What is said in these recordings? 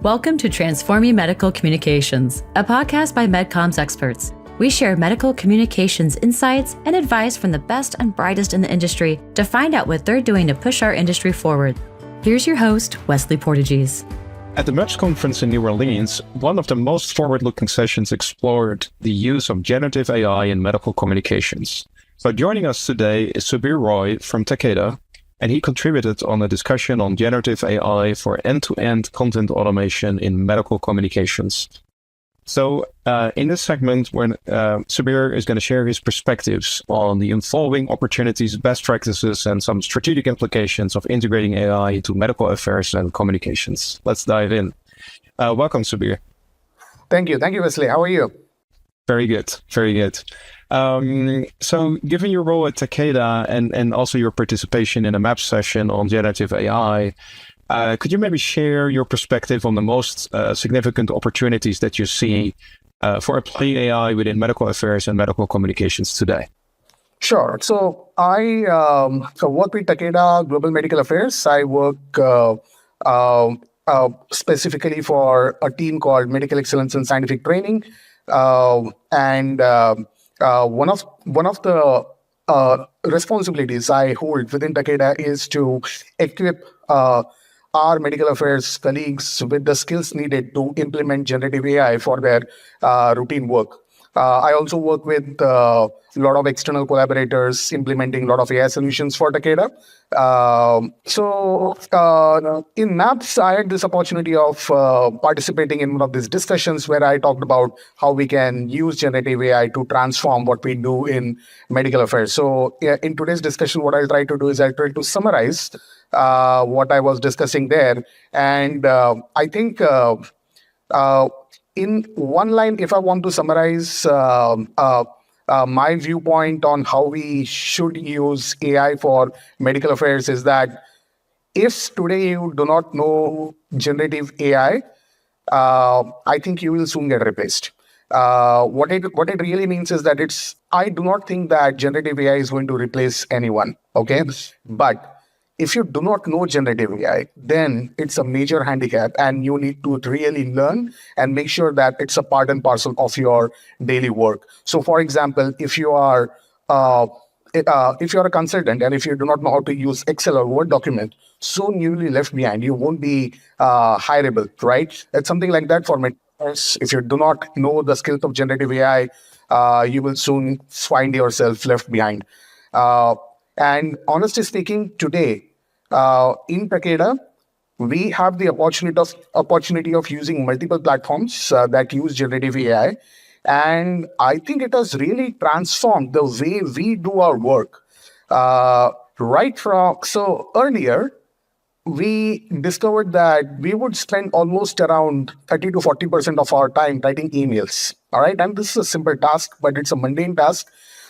Welcome to Transforming Medical Communications, a podcast by MedComms experts. We share medical communications insights and advice from the best and brightest in the industry to find out what they're doing to push our industry forward. Here's your host, Wesley Portegies. At the MEPS conference in New Orleans, one of the most forward-looking sessions explored the use of generative AI in medical communications. So joining us today is Subir Roy from Takeda, and he contributed on a discussion on generative AI for end-to-end content automation in medical communications. So in this segment, when Subir is going to share his perspectives on the evolving opportunities, best practices, and some strategic implications of integrating AI into medical affairs and communications. Let's dive in. Welcome, Subir. Thank you. Thank you, Wesley. How are you? Very good. Very good. So given your role at Takeda and also your participation in a MAP session on generative AI, could you maybe share your perspective on the most significant opportunities that you see for applying AI within medical affairs and medical communications today? Sure. So I work with Takeda Global Medical Affairs. I work specifically for a team called Medical Excellence and Scientific Training. And one of the responsibilities I hold within Takeda is to equip our medical affairs colleagues with the skills needed to implement generative AI for their routine work. I also work with a lot of external collaborators implementing a lot of AI solutions for Takeda. In MAPS, I had this opportunity of participating in one of these discussions where I talked about how we can use generative AI to transform what we do in medical affairs. So in today's discussion, what I'll try to do is I'll try to summarize what I was discussing there. And I think in one line, if I want to summarize my viewpoint on how we should use AI for medical affairs is that if today you do not know generative AI, I think you will soon get replaced. What it really means is that I do not think that generative AI is going to replace anyone, okay? But if you do not know generative AI, then it's a major handicap and you need to really learn and make sure that it's a part and parcel of your daily work. So for example, if you are a consultant and if you do not know how to use Excel or Word document, soon you will be left behind. You won't be hireable, right? It's something like that for me. If you do not know the skills of generative AI, you will soon find yourself left behind. And honestly speaking, today, in Takeda, we have the opportunity of using multiple platforms that use generative AI. And I think it has really transformed the way we do our work. So earlier, we discovered that we would spend almost around 30 to 40% of our time writing emails. All right. And this is a simple task, but it's a mundane task.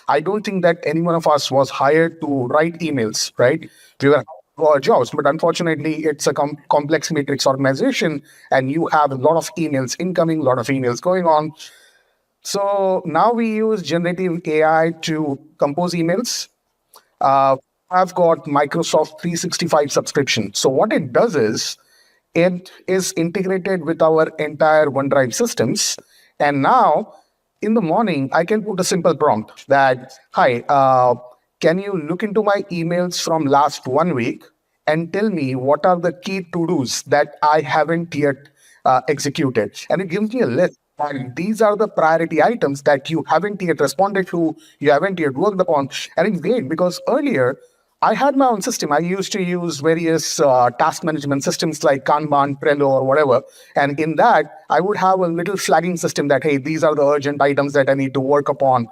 I don't think that any one of us was hired to write emails, right? We were our jobs, but unfortunately, it's a complex matrix organization, and you have a lot of emails incoming, a lot of emails going on. So now we use generative AI to compose emails. I've got Microsoft 365 subscription. So what it does is, it is integrated with our entire OneDrive systems, and now in the morning, I can put a simple prompt that, hi, can you look into my emails from last 1 week and tell me what are the key to-dos that I haven't yet executed? And it gives me a list. And these are the priority items that you haven't yet responded to, you haven't yet worked upon. And it's great because earlier, I had my own system. I used to use various task management systems like Kanban, Trello, or whatever. And in that, I would have a little flagging system that, hey, these are the urgent items that I need to work upon.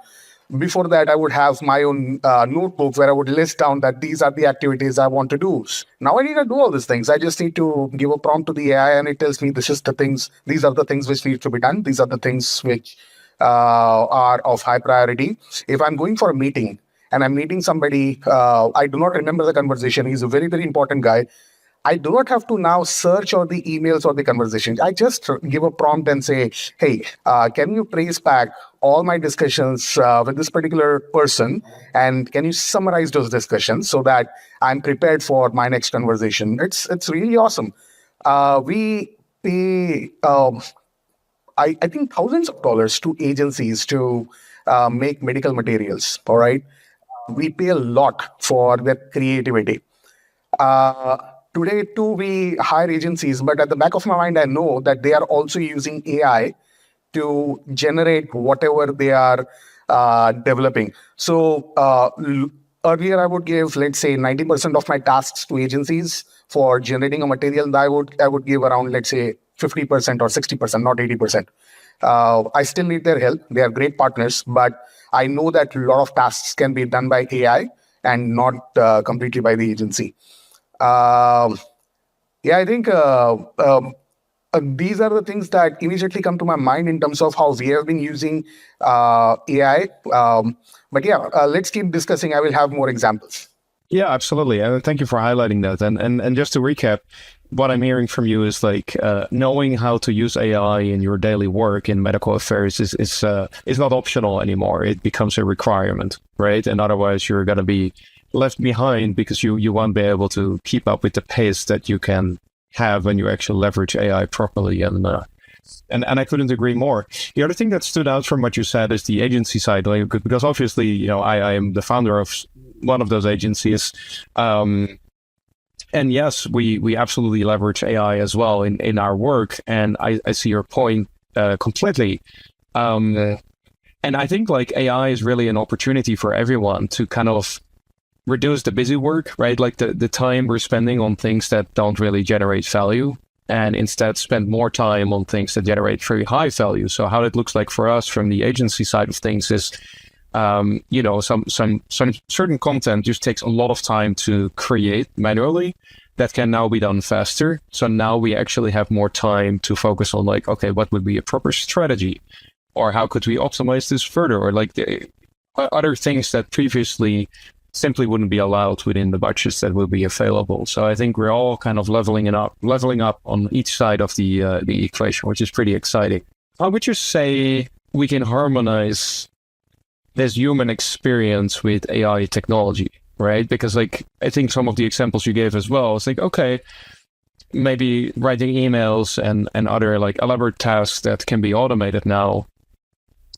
Before that, I would have my own notebook where I would list down that these are the activities I want to do. Now I need to do all these things. I just need to give a prompt to the AI and it tells me these are the things which need to be done. These are the things which are of high priority. If I'm going for a meeting, and I'm meeting somebody, I do not remember the conversation. He's a very, very important guy. I do not have to now search all the emails or the conversations. I just give a prompt and say, hey, can you trace back all my discussions with this particular person? And can you summarize those discussions so that I'm prepared for my next conversation? It's really awesome. We pay, I think thousands of dollars to agencies to make medical materials. All right. We pay a lot for their creativity. Uh, Today, too, we hire agencies, but at the back of my mind, I know that they are also using AI to generate whatever they are developing. So earlier, I would give, let's say, 90% of my tasks to agencies for generating a material. And I would give around, let's say, 50% or 60%, not 80%. I still need their help. They are great partners, but I know that a lot of tasks can be done by AI and not completely by the agency. Um, yeah, I think these are the things that immediately come to my mind in terms of how we have been using AI. But yeah, let's keep discussing. I will have more examples. Yeah, absolutely. And thank you for highlighting that. And just to recap, what I'm hearing from you is like knowing how to use AI in your daily work in medical affairs is not optional anymore. It becomes a requirement, right? And otherwise, you're going to be left behind because you won't be able to keep up with the pace that you can have when you actually leverage AI properly. And I couldn't agree more. The other thing that stood out from what you said is the agency side, like, because obviously, I am the founder of one of those agencies. And yes, we absolutely leverage AI as well in our work. And I see your point completely. And I think like AI is really an opportunity for everyone to kind of reduce the busy work, right? Like the time we're spending on things that don't really generate value, and instead spend more time on things that generate very high value. So how it looks like for us from the agency side of things is, some certain content just takes a lot of time to create manually that can now be done faster. So now we actually have more time to focus on like, okay, what would be a proper strategy? Or how could we optimize this further? Or like the other things that previously simply wouldn't be allowed within the budgets that will be available. So I think we're all kind of leveling up on each side of the equation, which is pretty exciting. How would you say we can harmonize this human experience with AI technology, right? Because like, I think some of the examples you gave as well, it's like, okay, maybe writing emails and other like elaborate tasks that can be automated now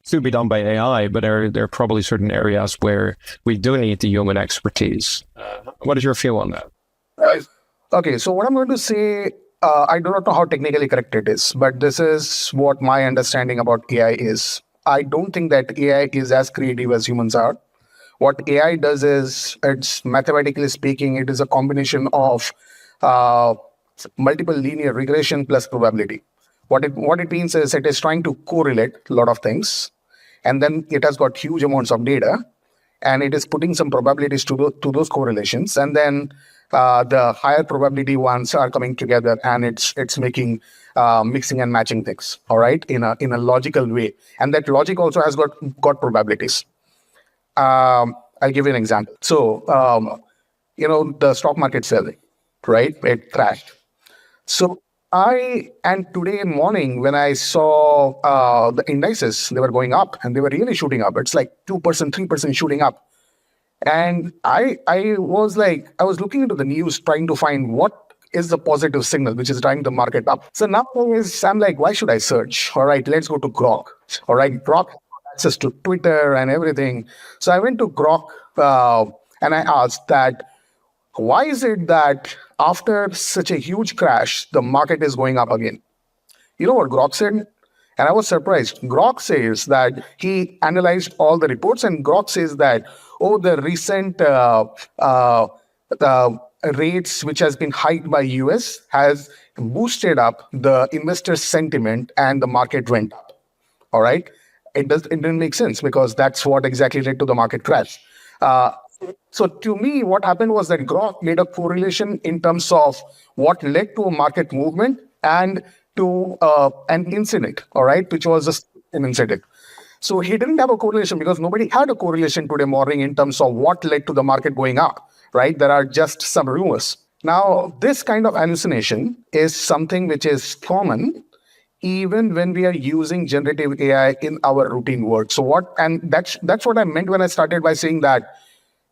to be done by AI, but there are probably certain areas where we do need the human expertise. What is your feel on that? Okay, so what I'm going to say, I do not know how technically correct it is, but this is what my understanding about AI is. I don't think that AI is as creative as humans are. What AI does is, it's mathematically speaking, it is a combination of multiple linear regression plus probability. What it means is it is trying to correlate a lot of things, and then it has got huge amounts of data, and it is putting some probabilities to those correlations, and then the higher probability ones are coming together, and it's making mixing and matching things, all right, in a logical way, and that logic also has got probabilities. I'll give you an example. So the stock market fell, right? It crashed. So today morning when I saw the indices, they were going up and they were really shooting up. It's like 2%, 3% shooting up. And I was looking into the news trying to find what is the positive signal which is driving the market up. So now I'm like, why should I search? All right, let's go to Grok. All right, Grok has access to Twitter and everything. So I went to Grok and I asked that, why is it that after such a huge crash, the market is going up again? You know what Grok said? And I was surprised. Grok says that he analyzed all the reports, and Grok says that, the recent the rates which has been hiked by US has boosted up the investor sentiment and the market went up. All right. It didn't make sense because that's what exactly led to the market crash. So to me, what happened was that Grok made a correlation in terms of what led to a market movement and to an incident, all right, which was just an incident. So he didn't have a correlation because nobody had a correlation today morning in terms of what led to the market going up, right? There are just some rumors. Now, this kind of hallucination is something which is common even when we are using generative AI in our routine work. That's what I meant when I started by saying that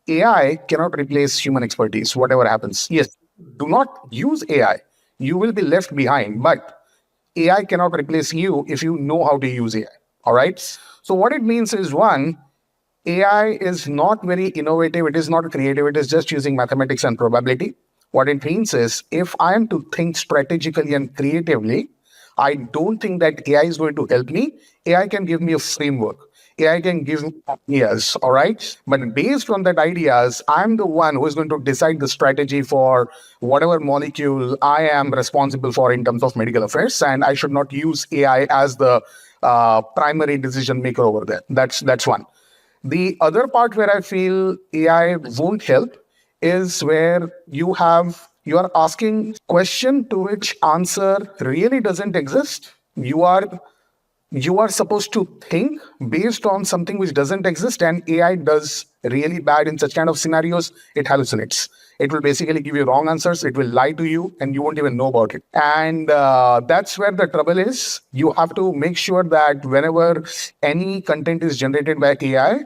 AI cannot replace human expertise, whatever happens. Yes, do not use AI. You will be left behind, but AI cannot replace you if you know how to use AI. All right. So what it means is, one, AI is not very innovative. It is not creative. It is just using mathematics and probability. What it means is, if I am to think strategically and creatively, I don't think that AI is going to help me. AI can give me a framework. AI can give me ideas, all right? But based on that ideas, I'm the one who is going to decide the strategy for whatever molecule I am responsible for in terms of medical affairs, and I should not use AI as the primary decision maker over there. That's one. The other part where I feel AI won't help is where you are asking question to which answer really doesn't exist. You are supposed to think based on something which doesn't exist, and AI does really bad in such kind of scenarios. It hallucinates. It will basically give you wrong answers. It will lie to you, and you won't even know about it. And that's where the trouble is. You have to make sure that whenever any content is generated by AI,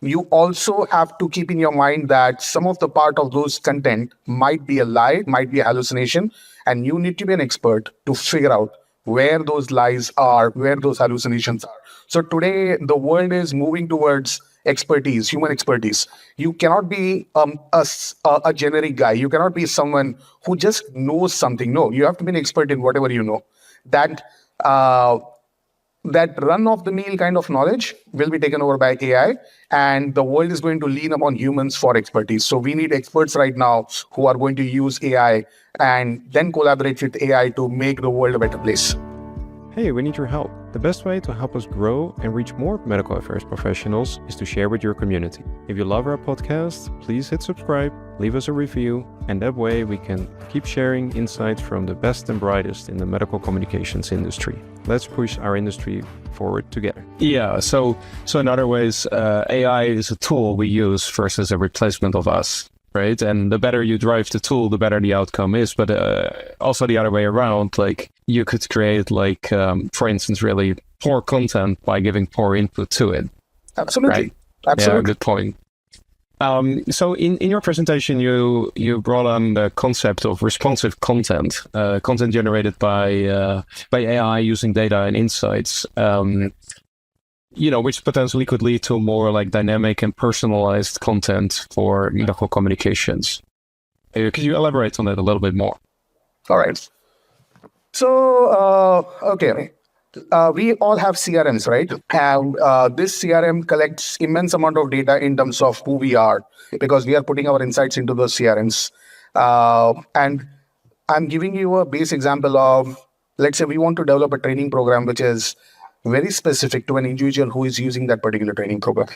you also have to keep in your mind that some of the part of those content might be a lie, might be a hallucination, and you need to be an expert to figure out where those lies are, where those hallucinations are. So today, the world is moving towards expertise, human expertise. You cannot be a generic guy. You cannot be someone who just knows something. No, you have to be an expert in whatever you know. That uh, that run-of-the-mill kind of knowledge will be taken over by AI, and the world is going to lean upon humans for expertise. So we need experts right now who are going to use AI and then collaborate with AI to make the world a better place. Hey, we need your help. The best way to help us grow and reach more medical affairs professionals is to share with your community. If you love our podcast, please hit subscribe, leave us a review, and that way we can keep sharing insights from the best and brightest in the medical communications industry. Let's push our industry forward together. Yeah, so in other ways, AI is a tool we use versus a replacement of us. Right. And the better you drive the tool, the better the outcome is. But also the other way around, like you could create for instance, really poor content by giving poor input to it. Absolutely. Right? Absolutely. Yeah, good point. So in your presentation, you brought on the concept of responsive content, content generated by AI using data and insights. Which potentially could lead to more like dynamic and personalized content for medical communications. Could you elaborate on that a little bit more? All right. So, okay. We all have CRMs, right? And this CRM collects immense amount of data in terms of who we are, because we are putting our insights into those CRMs. And I'm giving you a base example of, let's say we want to develop a training program which is very specific to an individual who is using that particular training program.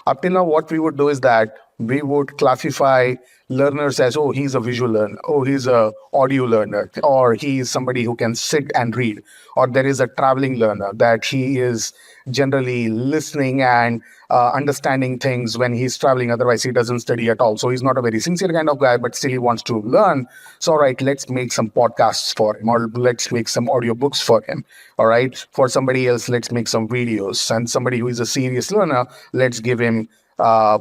Up till now, what we would do is that we would classify learners as, oh, he's a visual learner, oh, he's a audio learner, or he is somebody who can sit and read, or there is a traveling learner that he is generally listening and understanding things when he's traveling. Otherwise, he doesn't study at all. So he's not a very sincere kind of guy, but still he wants to learn. So, all right, let's make some podcasts for him, or let's make some audiobooks for him. All right. For somebody else, let's make some videos. And somebody who is a serious learner, let's give him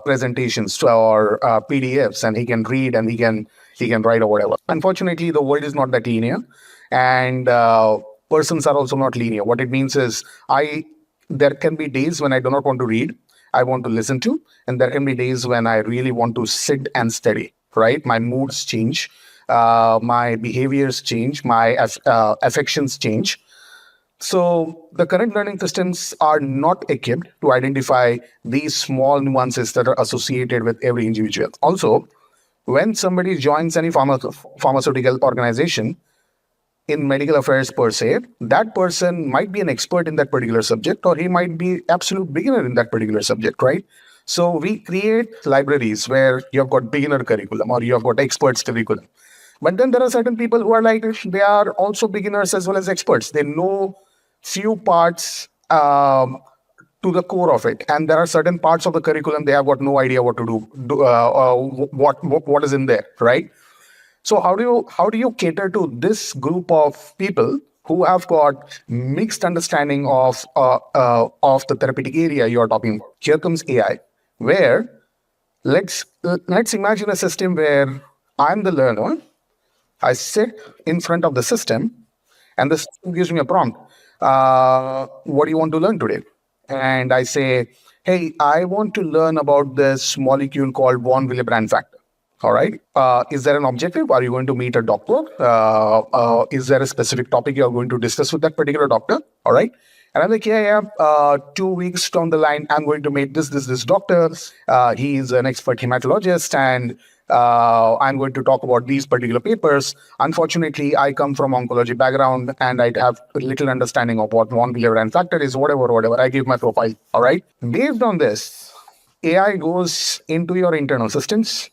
presentations or PDFs, and he can read and he can write or whatever. Unfortunately, the world is not that linear, and persons are also not linear. What it means is, there can be days when I do not want to read, I want to listen to, and there can be days when I really want to sit and study. Right, my moods change, my behaviors change, my affections change. So the current learning systems are not equipped to identify these small nuances that are associated with every individual. Also, when somebody joins any pharmaceutical organization in medical affairs per se, that person might be an expert in that particular subject, or he might be absolute beginner in that particular subject, right? So we create libraries where you have got beginner curriculum or you have got experts curriculum. But then there are certain people who are like, they are also beginners as well as experts. They know few parts to the core of it, and there are certain parts of the curriculum they have got no idea what to do, what is in there, right? So how do you cater to this group of people who have got mixed understanding of the therapeutic area you are talking about? Here comes AI, where let's imagine a system where I'm the learner. I sit in front of the system, And the system gives me a prompt. What do you want to learn today? And I say, hey, I want to learn about this molecule called von Willebrand factor. All right. Is there an objective? Are you going to meet a doctor? Is there a specific topic you're going to discuss with that particular doctor? All right. And I'm like, yeah. 2 weeks down the line, I'm going to meet this doctor. He is an expert hematologist, and I'm going to talk about these particular papers. Unfortunately, I come from oncology background, and I have little understanding of what von Willebrand factor is. Whatever. I give my profile. All right. Based on this, AI goes into your internal systems,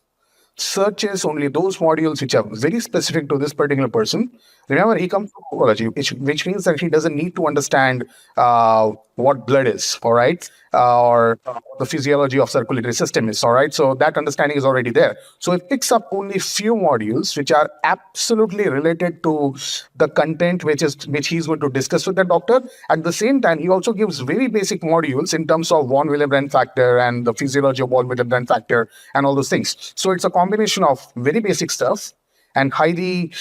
searches only those modules which are very specific to this particular person. Remember, he comes from oncology, which means that he doesn't need to understand what blood is, all right, or the physiology of circulatory system is, all right. So that understanding is already there. So it picks up only few modules which are absolutely related to the content which he's going to discuss with the doctor. At the same time, he also gives very basic modules in terms of von Willebrand factor and the physiology of von Willebrand factor and all those things. So it's a combination of very basic stuff and highly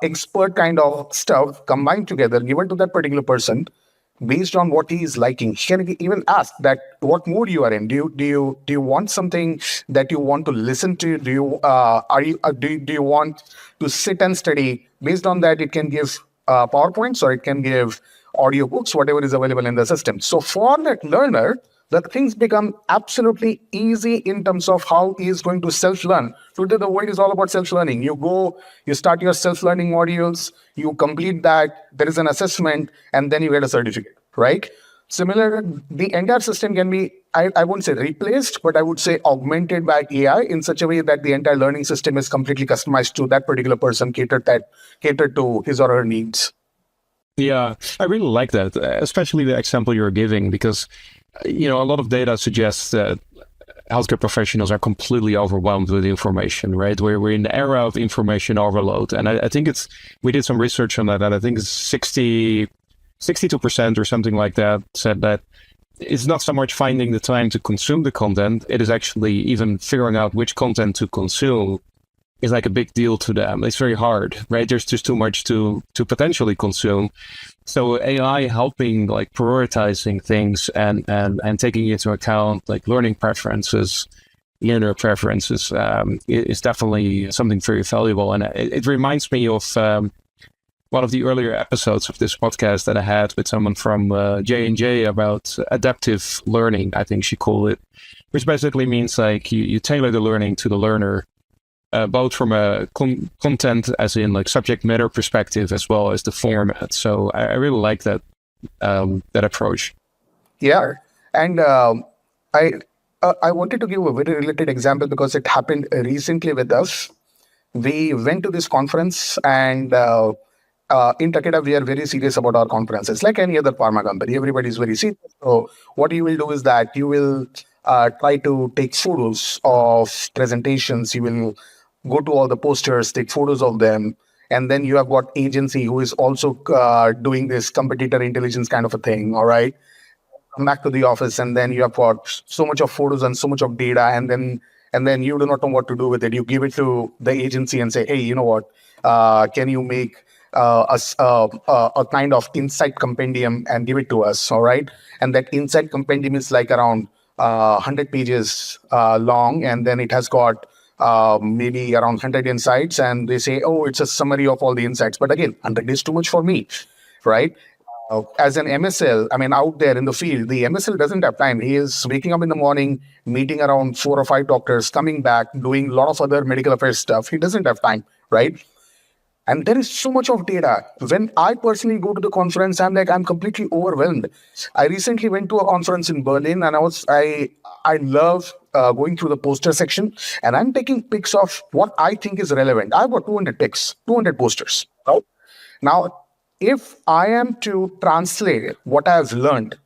expert kind of stuff combined together, given to that particular person based on what he is liking. He can even ask that what mood you are in. Do you want something that you want to listen to? Do you want to sit and study? Based on that, it can give PowerPoints or it can give audiobooks, whatever is available in the system. So for that learner, the things become absolutely easy in terms of how he is going to self-learn. Today, the world is all about self-learning. You start your self-learning modules, you complete that, there is an assessment, and then you get a certificate, right? Similar, the entire system can be, I won't say replaced, but I would say augmented by AI in such a way that the entire learning system is completely customized to that particular person, catered to his or her needs. Yeah, I really like that, especially the example you're giving, because a lot of data suggests that healthcare professionals are completely overwhelmed with information, right? We're in the era of information overload. And I think we did some research on that, and I think it's 62% or something like that said that it's not so much finding the time to consume the content, it is actually even figuring out which content to consume is like a big deal to them. It's very hard, right? There's just too much to potentially consume. So AI helping like prioritizing things and taking into account like learning preferences, learner preferences is definitely something very valuable. And it reminds me of one of the earlier episodes of this podcast that I had with someone from J&J about adaptive learning, I think she called it, which basically means like you tailor the learning to the learner. Both from a content, as in like subject matter perspective, as well as the format. So I really like that approach. Yeah, and I wanted to give a very related example because it happened recently with us. We went to this conference, and in Takeda, we are very serious about our conferences. Like any other pharma company, everybody is very serious. So what you will do is that you will try to take photos of presentations. You will go to all the posters, take photos of them, and then you have got agency who is also doing this competitor intelligence kind of a thing. All right, come back to the office, and then you have got so much of photos and so much of data, and then you do not know what to do with it. You give it to the agency and say, hey, you know what? Can you make a kind of insight compendium and give it to us? All right, and that insight compendium is like around 100 pages long, and then it has got maybe around 100 insights, and they say, oh, it's a summary of all the insights. But again, 100 is too much for me, right? As an MSL, I mean, out there in the field, the MSL doesn't have time. He is waking up in the morning, meeting around 4 or 5 doctors, coming back, doing a lot of other medical affairs stuff. He doesn't have time, right? And there is so much of data. When I personally go to the conference, I'm completely overwhelmed. I recently went to a conference in Berlin, and I love going through the poster section, and I'm taking pics of what I think is relevant. I've got 200 pics, 200 posters. Right? Now, if I am to translate what I've learned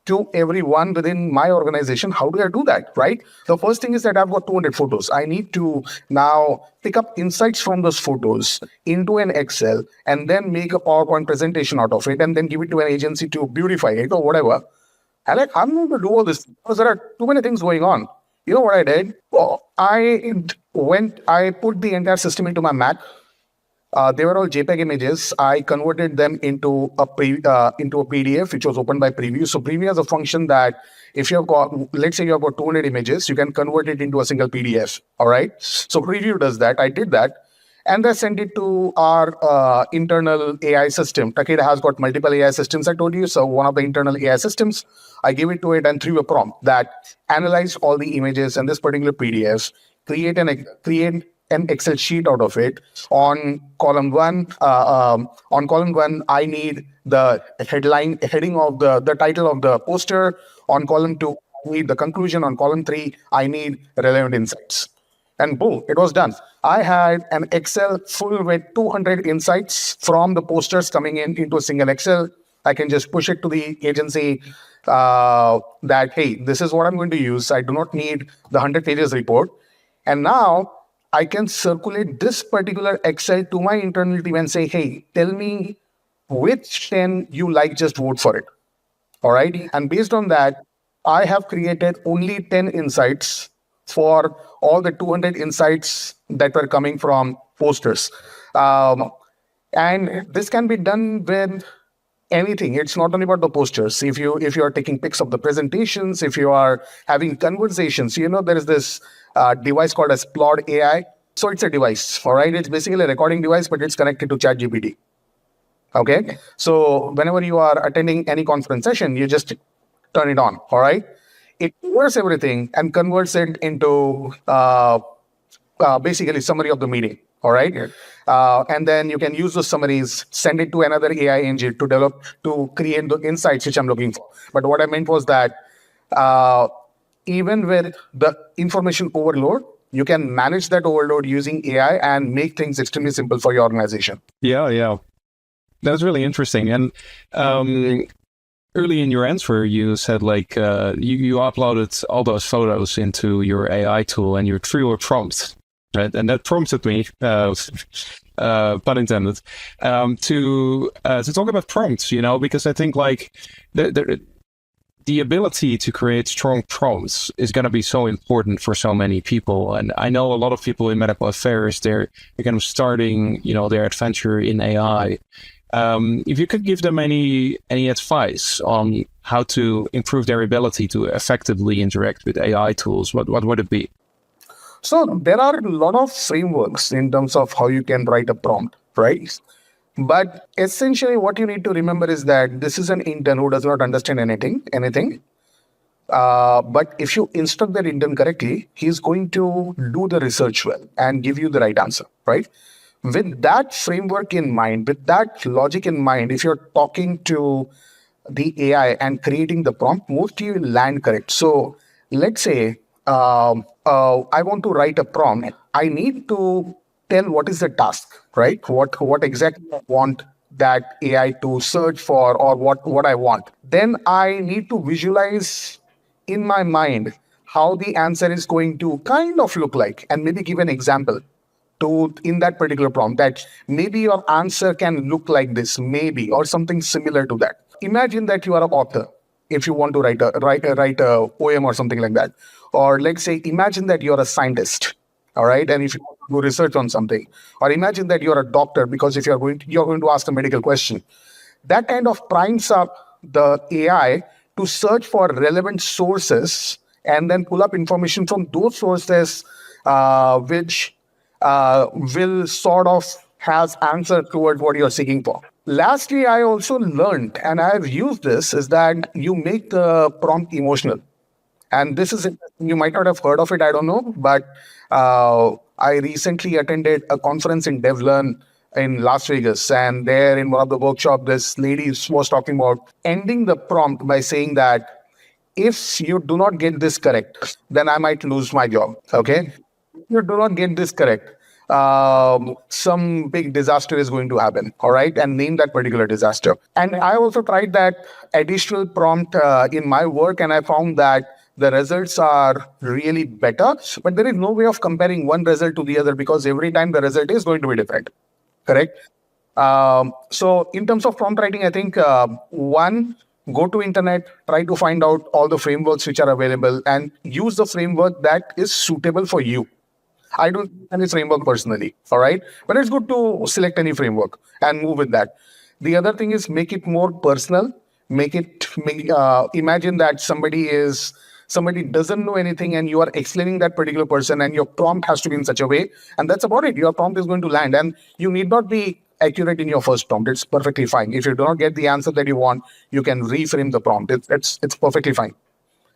to everyone within my organization, how do I do that, right? The first thing is that I've got 200 photos. I need to now pick up insights from those photos into an Excel and then make a PowerPoint presentation out of it and then give it to an agency to beautify it or whatever. And I'm going to do all this because there are too many things going on. You know what I did? I put the entire system into my Mac. They were all JPEG images. I converted them into a PDF, which was opened by Preview. So Preview has a function that if you've got, let's say you have got 200 images, you can convert it into a single PDF. All right. So Preview does that. I did that. And I sent it to our internal AI system. Takeda has got multiple AI systems, I told you. So one of the internal AI systems, I gave it to it and threw a prompt that analyzed all the images in this particular PDF, create an Excel sheet out of it. On column one, I need the heading of the title of the poster. On column two, I need the conclusion. On column three, I need relevant insights. And boom, it was done. I had an Excel full with 200 insights from the posters coming into a single Excel. I can just push it to the agency that, hey, this is what I'm going to use. I do not need the 100 pages report. And now I can circulate this particular Excel to my internal team and say, hey, tell me which 10 you like, just vote for it. All right. And based on that, I have created only 10 insights for all the 200 insights that were coming from posters. And this can be done with anything. It's not only about the posters. If you are taking pics of the presentations, if you are having conversations, there is this device called as Plod AI. So it's a device, all right? It's basically a recording device, but it's connected to ChatGPT. Okay? So whenever you are attending any conference session, you just turn it on, all right? It converts everything and converts it into basically summary of the meeting. All right. And then you can use those summaries, send it to another AI engine to create the insights which I'm looking for. But what I meant was that even with the information overload, you can manage that overload using AI and make things extremely simple for your organization. Yeah. That's really interesting. And early in your answer, you said you uploaded all those photos into your AI tool and you threw a prompt, right? And that prompted me, pun intended, to talk about prompts. Because I think the ability to create strong prompts is going to be so important for so many people. And I know a lot of people in medical affairs, they're kind of starting, their adventure in AI. If you could give them any advice on how to improve their ability to effectively interact with AI tools, what would it be? So there are a lot of frameworks in terms of how you can write a prompt, right? But essentially what you need to remember is that this is an intern who does not understand anything. But if you instruct that intern correctly, he's going to do the research well and give you the right answer, right? With that framework in mind, with that logic in mind, if you're talking to the AI and creating the prompt, mostly you will land correct. So let's say I want to write a prompt. I need to tell what is the task, right? What exactly I want that AI to search for, or what I want. Then I need to visualize in my mind how the answer is going to kind of look like, and maybe give an example in that particular prompt, that maybe your answer can look like this, maybe, or something similar to that. Imagine that you are an author. If you want to write a poem or something like that, or let's say, imagine that you're a scientist, all right, and if you want to do research on something, or imagine that you're a doctor, because if you're going to ask a medical question, that kind of primes up the AI to search for relevant sources and then pull up information from those sources, which will sort of has answer towards what you're seeking for. Lastly, I also learned, and I've used this, is that you make the prompt emotional. And this is, you might not have heard of it, I don't know, but I recently attended a conference in DevLearn in Las Vegas, and there in one of the workshops, this lady was talking about ending the prompt by saying that if you do not get this correct, then I might lose my job, okay? If you do not get this correct, some big disaster is going to happen, all right? And name that particular disaster. And I also tried that additional prompt in my work, and I found that the results are really better, but there is no way of comparing one result to the other, because every time the result is going to be different, correct? So in terms of prompt writing, I think one, go to internet, try to find out all the frameworks which are available, and use the framework that is suitable for you. I don't use any framework personally. All right. But it's good to select any framework and move with that. The other thing is make it more personal. Imagine that somebody doesn't know anything and you are explaining that particular person, and your prompt has to be in such a way. And that's about it. Your prompt is going to land, and you need not be accurate in your first prompt. It's perfectly fine. If you do not get the answer that you want, you can reframe the prompt. It's perfectly fine.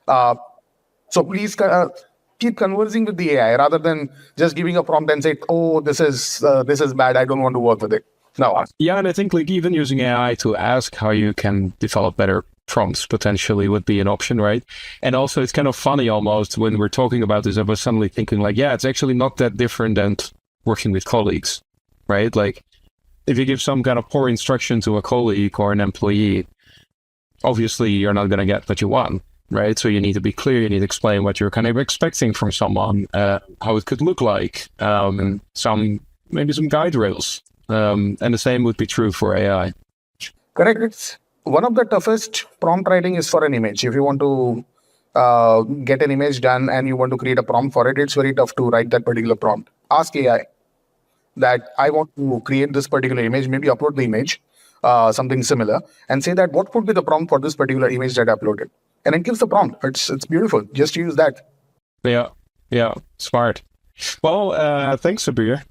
So please keep conversing with the AI rather than just giving a prompt and say, "Oh, this is bad. I don't want to work with it." No. Yeah, and I think like even using AI to ask how you can develop better prompts potentially would be an option, right? And also, it's kind of funny almost when we're talking about this. I was suddenly thinking like, yeah, it's actually not that different than working with colleagues, right? Like, if you give some kind of poor instruction to a colleague or an employee, obviously you're not going to get what you want, right? So you need to be clear. You need to explain what you're kind of expecting from someone, how it could look like, maybe some guide rails. And the same would be true for AI. Correct. It's one of the toughest prompt writing is for an image. If you want to get an image done and you want to create a prompt for it, it's very tough to write that particular prompt. Ask AI that I want to create this particular image, maybe upload the image, something similar, and say that what would be the prompt for this particular image that I uploaded. And it gives the prompt. It's beautiful. Just use that. Yeah, smart. Well, thanks, Subir.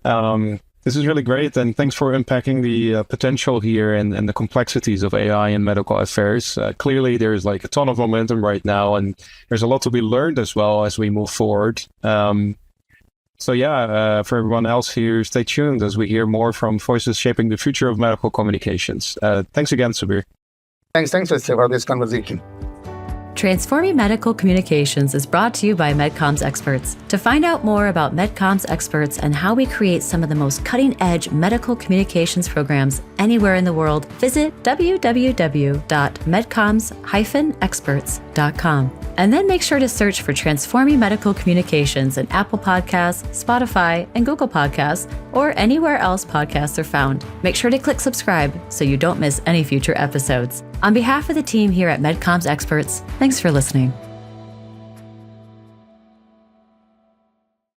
This is really great, and thanks for unpacking the potential here and the complexities of AI in medical affairs. Clearly, there's like a ton of momentum right now, and there's a lot to be learned as well as we move forward. So yeah, for everyone else here, stay tuned as we hear more from voices shaping the future of medical communications. Thanks again, Subir. Thanks, Wesley, for this conversation. Transforming Medical Communications is brought to you by Medcom's experts. To find out more about Medcom's experts and how we create some of the most cutting-edge medical communications programs anywhere in the world, visit www.medcoms-experts.com. And then make sure to search for Transforming Medical Communications in Apple Podcasts, Spotify, and Google Podcasts, or anywhere else podcasts are found. Make sure to click subscribe so you don't miss any future episodes. On behalf of the team here at Medcom's Experts, thanks for listening.